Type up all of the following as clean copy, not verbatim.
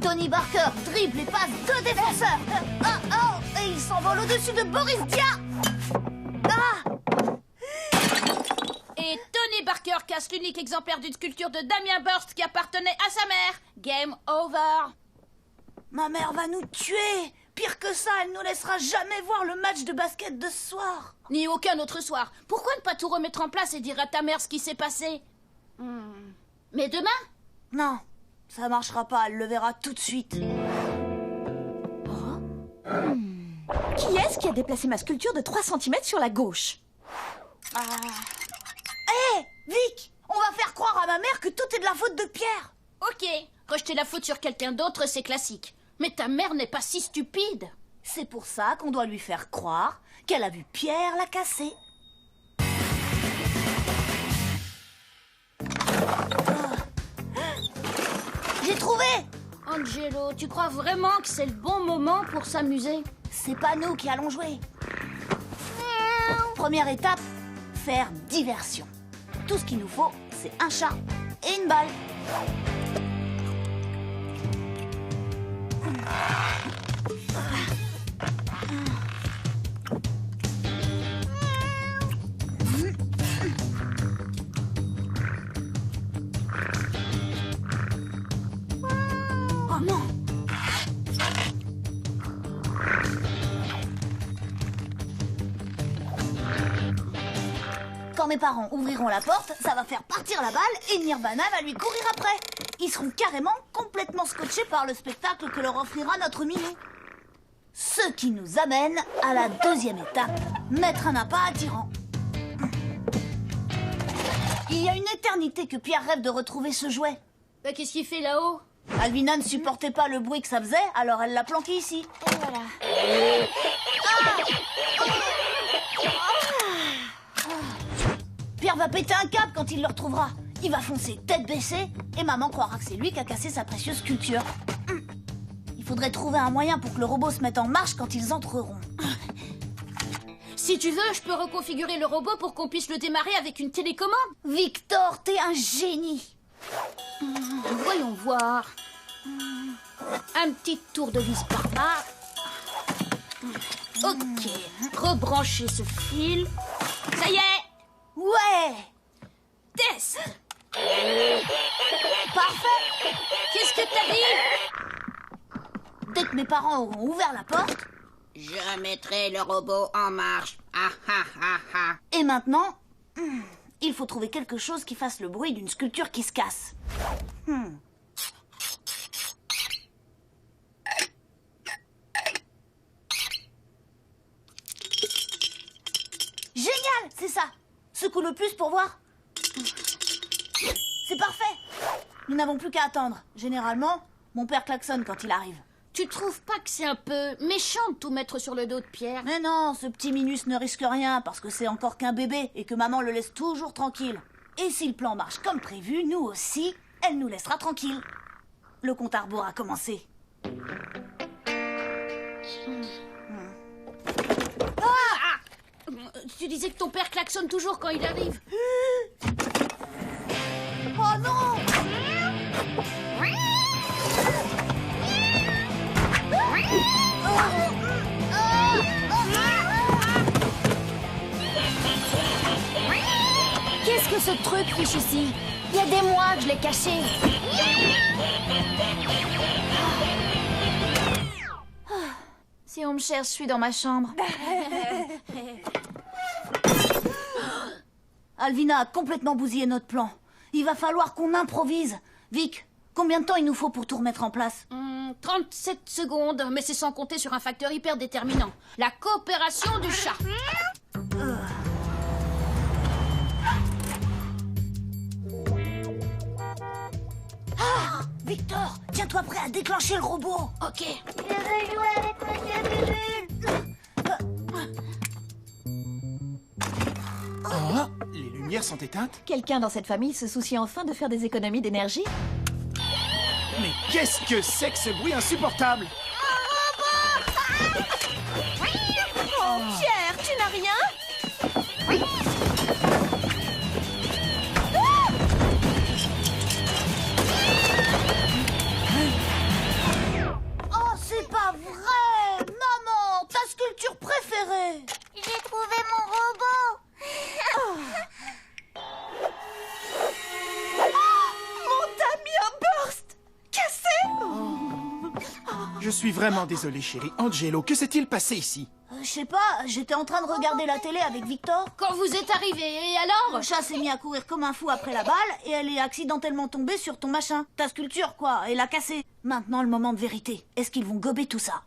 Tony Barker dribble et passe 2 défenseurs. Et il s'envole au-dessus de Boris Dia. Et Tony Barker casse l'unique exemplaire d'une sculpture de Damien Burst qui appartenait à sa mère. Game over. Ma mère va nous tuer. Pire que ça, elle nous laissera jamais voir le match de basket de ce soir. Ni aucun autre soir. Pourquoi ne pas tout remettre en place et dire à ta mère ce qui s'est passé? Mais demain? Non, ça marchera pas, elle le verra tout de suite. Qui est-ce qui a déplacé ma sculpture de 3 cm sur la gauche? Hé, Vic, on va faire croire à ma mère que tout est de la faute de Pierre. Ok, rejeter la faute sur quelqu'un d'autre, c'est classique. Mais ta mère n'est pas si stupide. C'est pour ça qu'on doit lui faire croire qu'elle a vu Pierre la casser. J'ai trouvé! Angelo, tu crois vraiment que c'est le bon moment pour s'amuser? C'est pas nous qui allons jouer. Première étape, faire diversion. Tout ce qu'il nous faut, c'est un chat et une balle. Oh non! Quand mes parents ouvriront la porte, ça va faire partir la balle et Nirvana va lui courir après. Ils seront carrément complètement scotchés par le spectacle que leur offrira notre Minou. Ce qui nous amène à la deuxième étape, mettre un appât attirant. Il y a une éternité que Pierre rêve de retrouver ce jouet. Bah, qu'est-ce qu'il fait là-haut? Alvina ne supportait pas le bruit que ça faisait, alors elle l'a planqué ici. Et voilà. Pierre va péter un câble quand il le retrouvera. Il va foncer tête baissée et maman croira que c'est lui qui a cassé sa précieuse sculpture. Il faudrait trouver un moyen pour que le robot se mette en marche quand ils entreront. Si tu veux, je peux reconfigurer le robot pour qu'on puisse le démarrer avec une télécommande. Victor, t'es un génie. Voyons voir. Un petit tour de vis par là. Ok, rebrancher ce fil. Ça y est, Ouais, test. parfait. Qu'est-ce que t'as dit? Dès que mes parents auront ouvert la porte, Je mettrai le robot en marche. Ah ah ah ah. et maintenant, il faut trouver quelque chose qui fasse le bruit d'une sculpture qui se casse. Génial, c'est ça. Secoue le plus pour voir. C'est parfait. Nous n'avons plus qu'à attendre. Généralement, mon père klaxonne quand il arrive. Tu trouves pas que c'est un peu méchant de tout mettre sur le dos de Pierre? Mais non, ce petit Minus ne risque rien parce que c'est encore qu'un bébé et que maman le laisse toujours tranquille. Et si le plan marche comme prévu, nous aussi, elle nous laissera tranquille. Le compte à rebours a commencé. Tu disais que ton père klaxonne toujours quand il arrive. Oh non! Qu'est-ce que ce truc fiche ici? Il y a des mois que je l'ai caché. Si on me cherche, je suis dans ma chambre. Alvina a complètement bousillé notre plan. Il va falloir qu'on improvise. Vic, combien de temps il nous faut pour tout remettre en place? 37 secondes, mais c'est sans compter sur un facteur hyper déterminant. La coopération du chat. Victor, tiens-toi prêt à déclencher le robot. Ok. Je veux jouer avec Monsieur Ah, les lumières sont éteintes? Quelqu'un dans cette famille se soucie enfin de faire des économies d'énergie? Mais qu'est-ce que c'est que ce bruit insupportable? Oh, Pierre, tu n'as rien? Je suis vraiment désolé, chérie. Angelo, que s'est-il passé ici? Je sais pas, j'étais en train de regarder la télé avec Victor. Quand vous êtes arrivé, et alors? Le chat s'est mis à courir comme un fou après la balle et elle est accidentellement tombée sur ton machin. Ta sculpture, quoi, et l'a cassée. Maintenant, le moment de vérité. Est-ce qu'ils vont gober tout ça?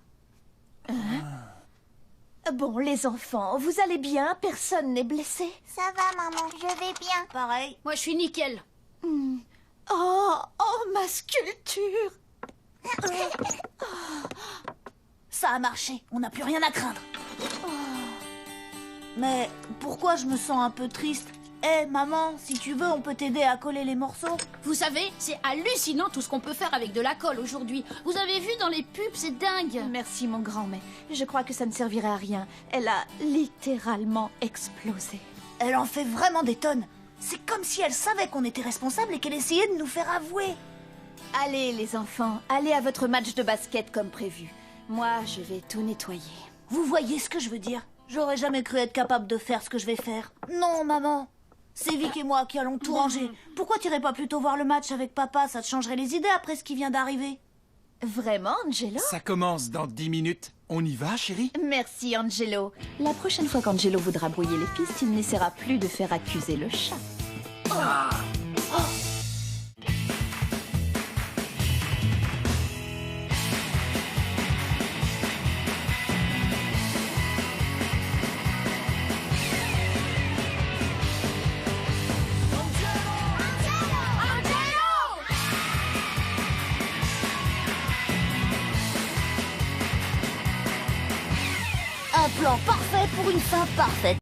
Bon, les enfants, vous allez bien? Personne n'est blessé? Ça va, maman, je vais bien. Pareil. Moi, je suis nickel. Oh, ma sculpture! Ça a marché, on n'a plus rien à craindre. Mais pourquoi je me sens un peu triste? Maman, si tu veux, on peut t'aider à coller les morceaux. Vous savez, c'est hallucinant tout ce qu'on peut faire avec de la colle aujourd'hui. Vous avez vu dans les pubs, c'est dingue. Merci, mon grand, mais je crois que ça ne servirait à rien. Elle a littéralement explosé. Elle en fait vraiment des tonnes. C'est comme si elle savait qu'on était responsable et qu'elle essayait de nous faire avouer. Allez, les enfants, allez à votre match de basket comme prévu. Moi, je vais tout nettoyer. Vous voyez ce que je veux dire? J'aurais jamais cru être capable de faire ce que je vais faire. Non, maman. C'est Vic et moi qui allons tout ranger. Pourquoi t'irais pas plutôt voir le match avec papa? Ça te changerait les idées après ce qui vient d'arriver. Vraiment, Angelo? Ça commence dans 10 minutes. On y va, chérie? Merci, Angelo. La prochaine fois qu'Angelo voudra brouiller les pistes, il n'essaiera plus de faire accuser le chat. Un plan parfait pour une fin parfaite.